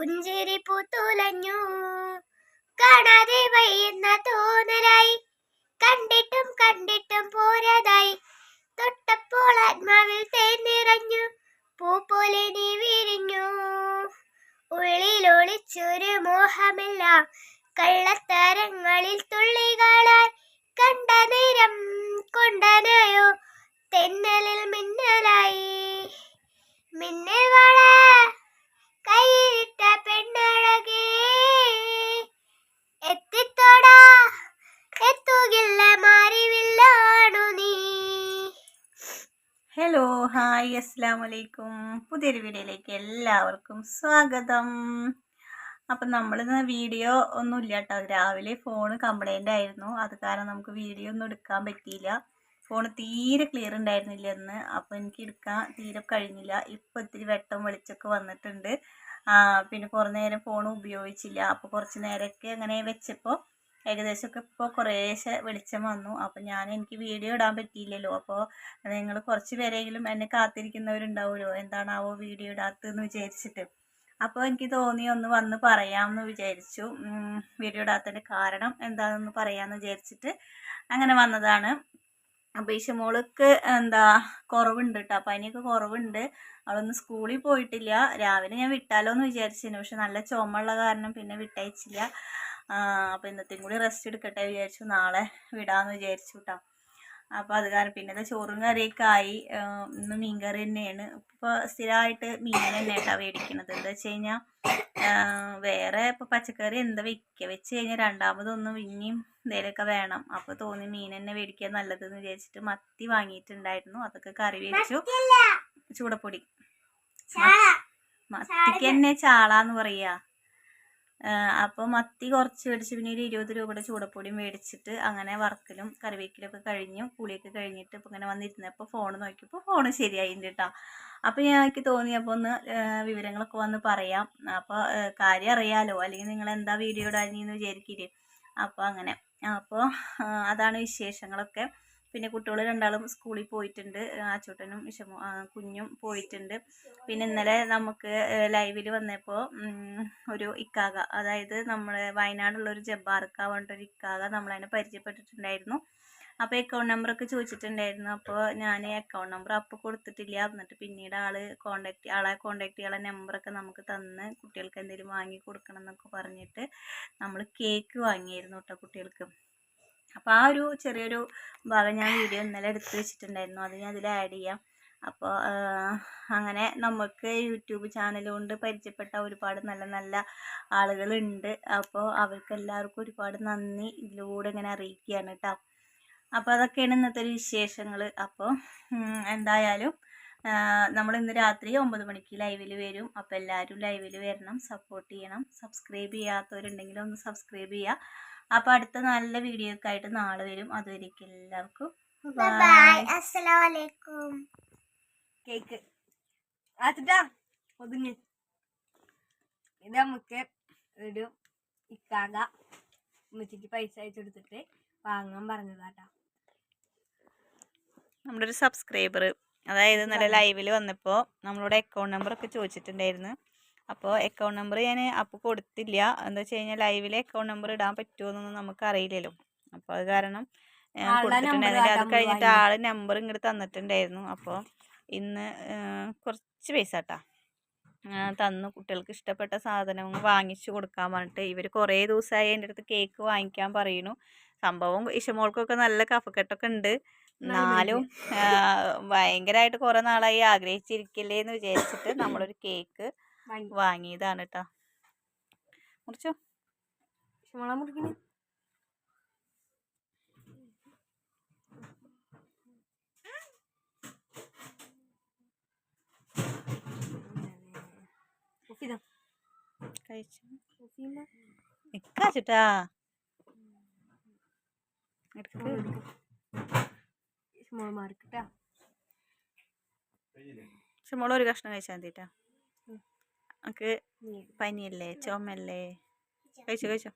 പുഞ്ചിരി പൂത്തുലഞ്ഞു കാണാതെ വയ്യുന്ന തോന്നലായി കണ്ടിട്ടും കണ്ടിട്ടും പോരാതായി തൊട്ടപ്പോൾ ആത്മാവിൽ തേൻ നിറഞ്ഞു പൂ പോലെ നീ വിരിഞ്ഞു ഉള്ളിലൊളിച്ചൊരു മോഹമെല്ലാം കള്ളത്തരങ്ങളിൽ തുള്ളികളാൽ കണ്ട നേരം കൊണ്ടനായോ തെന്നലിൽ മിന്നലായി മിന്നൽ വള കൈയിട്ട പെണ്ണഴകേ എത്തിത്തോടാ എത്തുകില്ല മാറിവില്ലാണു നീ. ഹലോ ഹായ് അസ്സലാമലൈക്കും. പുതിയൊരു വീഡിയോയിലേക്ക് എല്ലാവർക്കും സ്വാഗതം. അപ്പം നമ്മളിന്ന് വീഡിയോ ഒന്നുമില്ല കേട്ടോ. രാവിലെ ഫോണ് കംപ്ലൈൻ്റ് ആയിരുന്നു, അത് കാരണം നമുക്ക് വീഡിയോ ഒന്നും എടുക്കാൻ പറ്റിയില്ല. ഫോൺ തീരെ ക്ലിയർ ഉണ്ടായിരുന്നില്ല എന്ന്. അപ്പോൾ എനിക്ക് എടുക്കാൻ തീരെ കഴിഞ്ഞില്ല. ഇപ്പോൾ ഇത്തിരി വെട്ടം വെളിച്ചൊക്കെ വന്നിട്ടുണ്ട്. പിന്നെ കുറേ നേരം ഫോൺ ഉപയോഗിച്ചില്ല. അപ്പോൾ കുറച്ച് നേരമൊക്കെ അങ്ങനെ വെച്ചപ്പോൾ ഏകദേശമൊക്കെ ഇപ്പോൾ കുറേശ്ശെ വെളിച്ചം വന്നു. അപ്പോൾ എനിക്ക് വീഡിയോ ഇടാൻ പറ്റിയില്ലല്ലോ. അപ്പോൾ നിങ്ങൾ കുറച്ച് പേരെങ്കിലും എന്നെ കാത്തിരിക്കുന്നവരുണ്ടാവുമല്ലോ, എന്താണാവോ വീഡിയോ ഇടാത്തതെന്ന് വിചാരിച്ചിട്ട്. അപ്പോൾ എനിക്ക് തോന്നി ഒന്ന് വന്ന് പറയാമെന്ന് വിചാരിച്ചു. വീഡിയോ ഇടാത്തതിൻ്റെ കാരണം എന്താണെന്ന് പറയാമെന്ന് വിചാരിച്ചിട്ട് അങ്ങനെ വന്നതാണ്. അപ്പോൾ ഈശമോൾക്ക് കുറവുണ്ട് കേട്ടോ, പനിയൊക്കെ കുറവുണ്ട്. അവളൊന്ന് സ്കൂളിൽ പോയിട്ടില്ല. രാവിലെ ഞാൻ വിട്ടാലോ എന്ന് വിചാരിച്ചിരുന്നു, പക്ഷെ നല്ല ചുമയുള്ള കാരണം പിന്നെ വിട്ടയച്ചില്ല. അപ്പോൾ ഇന്നത്തെയും കൂടി റെസ്റ്റ് എടുക്കട്ടെ വിചാരിച്ചു, നാളെ വിടാമെന്ന് വിചാരിച്ചു കേട്ടോ. അപ്പോൾ അത് കാരണം പിന്നെ ചോറും കറിയൊക്കെ ആയി. ഇന്ന് മീൻ കറി തന്നെയാണ്. ഇപ്പോൾ സ്ഥിരമായിട്ട് മീൻ തന്നെ കേട്ടോ മേടിക്കണത്. എന്താ വെച്ച് കഴിഞ്ഞാൽ വേറെ ഇപ്പോൾ പച്ചക്കറി എന്താ വെച്ച് കഴിഞ്ഞാൽ രണ്ടാമതൊന്നും ഇനിയും എന്തെങ്കിലുമൊക്കെ വേണം. അപ്പോൾ തോന്നി മീൻ തന്നെ മേടിക്കാൻ നല്ലതെന്ന് വിചാരിച്ചിട്ട് മത്തി വാങ്ങിയിട്ടുണ്ടായിരുന്നു. അതൊക്കെ കറി വെച്ചു. ചൂടപ്പൊടി, മത്തിക്ക് തന്നെ ചാളാന്ന് പറയുക. അപ്പോൾ മത്തി കുറച്ച് മേടിച്ച് പിന്നെ ഒരു 20 രൂപയുടെ ചൂടപ്പൊടിയും മേടിച്ചിട്ട് അങ്ങനെ വറക്കലും കറിവേക്കലൊക്കെ കഴിഞ്ഞു. കുളിയൊക്കെ കഴിഞ്ഞിട്ട് ഇപ്പോൾ ഇങ്ങനെ വന്നിരുന്നപ്പോൾ ഫോൺ നോക്കിയപ്പോൾ ഫോൺ ശരിയായിട്ടുണ്ട് കേട്ടോ. അപ്പോൾ എനിക്ക് തോന്നിയപ്പോൾ ഒന്ന് വിവരങ്ങളൊക്കെ വന്ന് പറയാം. അപ്പോൾ കാര്യം അറിയാലോ, അല്ലെങ്കിൽ നിങ്ങൾ എന്താ വീഡിയോ ഇടാനെന്ന് വിചാരിക്കില്ലേ. അപ്പോൾ അങ്ങനെ അപ്പോൾ അതാണ് വിശേഷങ്ങളൊക്കെ. പിന്നെ കുട്ടികൾ രണ്ടാളും സ്കൂളിൽ പോയിട്ടുണ്ട്. അച്ചൂട്ടനും കുഞ്ഞും പോയിട്ടുണ്ട്. പിന്നെ ഇന്നലെ നമുക്ക് ലൈവിൽ വന്നപ്പോൾ ഒരു ഇക്കാക, അതായത് നമ്മൾ വയനാടുള്ളൊരു ജബ്ബാർക്ക പറഞ്ഞിട്ടൊരു ഇക്കാക നമ്മളതിനെ പരിചയപ്പെട്ടിട്ടുണ്ടായിരുന്നു. അപ്പോൾ അക്കൗണ്ട് നമ്പറൊക്കെ ചോദിച്ചിട്ടുണ്ടായിരുന്നു. അപ്പോൾ ഞാൻ അക്കൗണ്ട് നമ്പർ അപ്പോൾ കൊടുത്തിട്ടില്ല. എന്നിട്ട് പിന്നീട് ആളെ കോണ്ടാക്ട് ചെയ്യാനുള്ള നമ്പറൊക്കെ നമുക്ക് തന്ന് കുട്ടികൾക്ക് എന്തെങ്കിലും വാങ്ങി കൊടുക്കണം എന്നൊക്കെ പറഞ്ഞിട്ട് നമ്മൾ കേക്ക് വാങ്ങിയായിരുന്നു കേട്ടോ കുട്ടികൾക്ക്. അപ്പോൾ ആ ഒരു ചെറിയൊരു ഭാഗം ഞാൻ വീഡിയോ ഇന്നലെ എടുത്ത് വെച്ചിട്ടുണ്ടായിരുന്നു, അത് ഞാൻ അതിൽ ആഡ് ചെയ്യാം. അപ്പോൾ അങ്ങനെ നമുക്ക് യൂട്യൂബ് ചാനൽ കൊണ്ട് പരിചയപ്പെട്ട ഒരുപാട് നല്ല നല്ല ആളുകളുണ്ട്. അപ്പോൾ അവർക്ക് എല്ലാവർക്കും ഒരുപാട് നന്ദി ഇതിലൂടെ ഇങ്ങനെ അറിയിക്കുകയാണ് കേട്ടോ. അപ്പോൾ അതൊക്കെയാണ് ഇന്നത്തെ വിശേഷങ്ങൾ. അപ്പോൾ എന്തായാലും നമ്മൾ ഇന്ന് രാത്രി 9 മണിക്ക് ലൈവിൽ വരും. അപ്പോൾ എല്ലാവരും ലൈവിൽ വരണം, സപ്പോർട്ട് ചെയ്യണം. സബ്സ്ക്രൈബ് ചെയ്യാത്തവരുണ്ടെങ്കിൽ ഒന്ന് സബ്സ്ക്രൈബ് ചെയ്യുക. അപ്പോൾ അടുത്ത നല്ല വീഡിയോ ഒക്കെ ആയിട്ട് നാളെ വരും. അതുവരേക്കും എല്ലാവർക്കും ബൈ. അസ്സലാമു അലൈക്കും. കേക്ക് ആത്തിട്ടാ ഒതുങ്ങി. ഇത് നമുക്ക് ഒരു ഇക്കാക ഉമ്മച്ചിക്ക് പൈസ അയച്ചെടുത്തിട്ട് വാങ്ങാൻ പറഞ്ഞതാട്ടാ. നമ്മുടെ ഒരു സബ്സ്ക്രൈബർ, അതായത് നല്ല ലൈവിൽ വന്നപ്പോൾ നമ്മളോട് അക്കൗണ്ട് നമ്പറൊക്കെ ചോദിച്ചിട്ടുണ്ടായിരുന്നു. അപ്പോൾ അക്കൗണ്ട് നമ്പർ ഞാൻ അപ്പോൾ കൊടുത്തില്ല. എന്താ വെച്ച് കഴിഞ്ഞാൽ ലൈവിലെ അക്കൗണ്ട് നമ്പർ ഇടാൻ പറ്റുമോ എന്നൊന്നും നമുക്ക് അറിയില്ലല്ലോ. അപ്പോൾ അത് കാരണം കൊടുത്തിട്ടുണ്ടായിരുന്നില്ല. അത് കഴിഞ്ഞിട്ട് ആൾ നമ്പർ ഇങ്ങോട്ട് തന്നിട്ടുണ്ടായിരുന്നു. അപ്പോൾ ഇന്ന് കുറച്ച് പൈസ കേട്ടോ തന്നു. കുട്ടികൾക്ക് ഇഷ്ടപ്പെട്ട സാധനം വാങ്ങിച്ചു കൊടുക്കാൻ പറഞ്ഞിട്ട് ഇവർ കുറേ ദിവസമായി എൻ്റെ അടുത്ത് കേക്ക് വാങ്ങിക്കാൻ പറയുന്നു. സംഭവം ഇഷമോൾക്കൊക്കെ നല്ല കഫക്കെട്ടൊക്കെ ഉണ്ട്. എന്നാലും ഭയങ്കരമായിട്ട് കുറേ നാളായി ആഗ്രഹിച്ചിരിക്കില്ലേ എന്ന് വിചാരിച്ചിട്ട് നമ്മളൊരു കേക്ക് വാങ്ങിയതാണ് കേട്ടോ. മുറിച്ചോ ഇഷമോളെ മുറിക്കുന്നു. കഴിച്ചിട്ടാ ഇഷമോള് ഒരു കഷ്ണം കഴിച്ചാൽ മതിട്ടാ. നമുക്ക് പനിയല്ലേ, ചുമയല്ലേ. കഴിച്ചോ.